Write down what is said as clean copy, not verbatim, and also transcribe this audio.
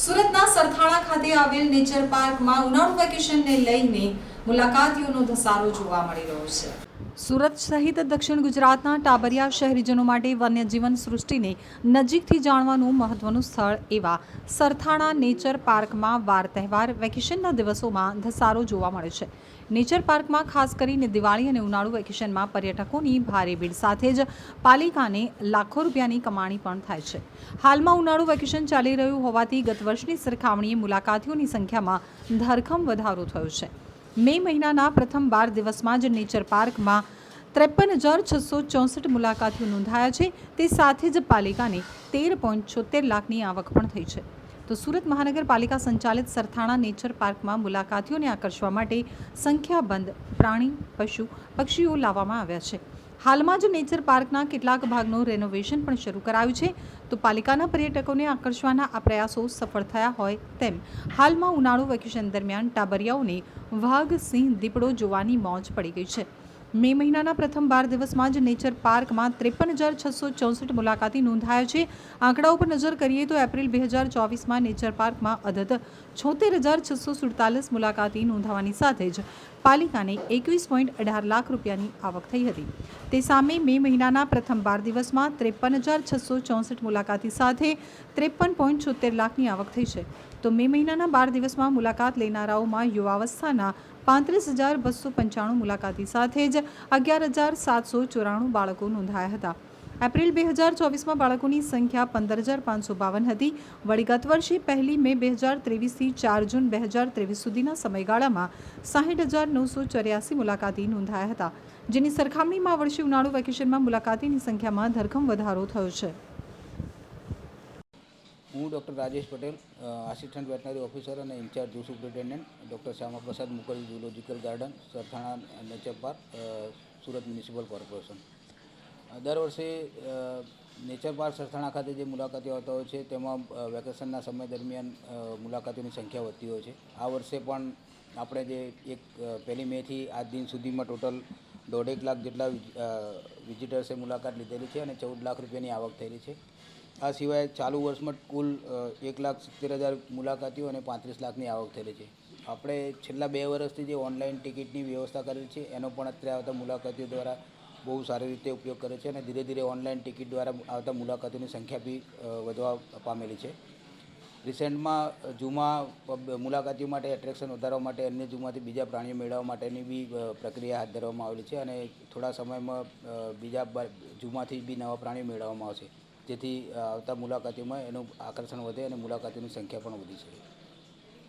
સુરતના સરથાણા ખાતે આવેલ નેચર પાર્કમાં ઉનાળુ વેકેશનને લઈને મુલાકાતીઓનો ધસારો જોવા મળી રહ્યો છે। સુરત સહિત દક્ષિણ ગુજરાતના ટાબરિયા શહેરીજનો માટે વન્યજીવન સૃષ્ટિને નજીકથી જાણવાનું મહત્વનું સ્થળ એવા સરથાણા નેચર પાર્કમાં વાર તહેવાર વેકેશનના દિવસોમાં ધસારો જોવા મળે છે। નેચર પાર્કમાં ખાસ કરીને દિવાળી અને ઉનાળુ વેકેશનમાં પર્યટકોની ભારે ભીડ સાથે જ પાલિકાને લાખો રૂપિયાની કમાણી પણ થાય છે। હાલમાં ઉનાળુ વેકેશન ચાલી રહ્યું હોવાથી ગત વર્ષની સરખામણીએ મુલાકાતીઓની સંખ્યામાં ધરખમ વધારો થયો છે। મે મહિનાના પ્રથમ 12 દિવસમાં જ નેચર પાર્કમાં 53,664 મુલાકાતીઓ નોંધાયા છે। તે સાથે જ પાલિકાને 13.76 લાખની આવક પણ થઈ છે। તો સુરત મહાનગરપાલિકા સંચાલિત સરથાણા નેચર પાર્કમાં મુલાકાતીઓને આકર્ષવા માટે સંખ્યાબંધ પ્રાણી, પશુ, પક્ષીઓ લાવવામાં આવ્યા છે। હાલમાં જ નેચર પાર્કના કેટલાક ભાગનું રેનોવેશન પણ શરૂ કરાયું છે। તો પાલિકાના પર્યટકોને આકર્ષવાના આ પ્રયાસો સફળ થયા હોય તેમ હાલમાં ઉનાળુ વેકેશન દરમિયાન ટાબરિયાઓને વાઘ, સિંહ, દીપડો જોવાની મોજ પડી ગઈ છે। મે મહિનાના પ્રથમ 12 દિવસમાં જ નેચર પાર્કમાં 53,664 મુલાકાતી નોંધાયા છે। આંકડા ઉપર નજર કરીએ તો એપ્રિલ 2024માં નેચર પાર્કમાં અદદ 76,647 મુલાકાતી નોંધાવાની સાથે જ પાલિકાને 21.18 લાખ રૂપિયાની આવક થઈ હતી। તે સામે મે મહિનાના પ્રથમ 12 દિવસમાં 53,664 મુલાકાતી સાથે 53.76 લાખની આવક થઈ છે। તો મે મહિનાના 12 દિવસમાં મુલાકાત લેનારાઓમાં યુવાવસ્થાના 35,295 મુલાકાતી સાથે જ 11,794 બાળકો નોંધાયા હતા। એપ્રિલ 2024માં બાળકોની સંખ્યા 15,552 હતી। વળી ગત વર્ષે 1 મે 2023થી 4 જૂન 2023 સુધીના સમયગાળામાં 60,984 મુલાકાતી નોંધાયા હતા, જેની સરખામણીમાં આ વર્ષે ઉનાળુ વેકેશનમાં મુલાકાતીની સંખ્યામાં ધરખમ વધારો થયો છે। હું doctor Rajesh Patel, assistant veterinary officer અને in charge zoo superintendent doctor Shyamaprasad Mukherjee zoological garden, Sarthana nature park, Surat municipal corporation. દર વર્ષે નેચર પાર્ક સરથાણા ખાતે જે મુલાકાતીઓ આવતા હોય છે તેમાં વેકેશનના સમય દરમિયાન મુલાકાતીઓની સંખ્યા વધતી હોય છે। આ વર્ષે પણ આપણે જે 1 મેથી આજ દિન સુધીમાં ટોટલ 1.5 લાખ જેટલા વિઝિટર્સે મુલાકાત લીધેલી છે અને 14 લાખ રૂપિયાની આવક થયેલી છે। આ સિવાય ચાલુ વર્ષમાં કુલ 1,70,000 મુલાકાતીઓ અને 35 લાખની આવક થયેલી છે। આપણે છેલ્લા 2 વર્ષથી જે ઓનલાઈન ટિકિટની વ્યવસ્થા કરેલી છે એનો પણ અત્યારે આવતા મુલાકાતીઓ દ્વારા બહુ સારી રીતે ઉપયોગ કરે છે અને ધીરે ધીરે ઓનલાઈન ટિકિટ દ્વારા આવતા મુલાકાતીઓની સંખ્યા બી વધવા પામેલી છે। રિસેન્ટમાં ઝૂમાં મુલાકાતીઓ માટે એટ્રેક્શન વધારવા માટે અન્ય ઝૂમાંથી બીજા પ્રાણીઓ મેળવવા માટેની બી પ્રક્રિયા હાથ ધરવામાં આવેલી છે અને થોડા સમયમાં બીજા ઝૂમાંથી બી નવા પ્રાણીઓ મેળવવામાં આવશે, જેથી આવતા મુલાકાતીઓમાં એનું આકર્ષણ વધે અને મુલાકાતીઓની સંખ્યા પણ વધી છે।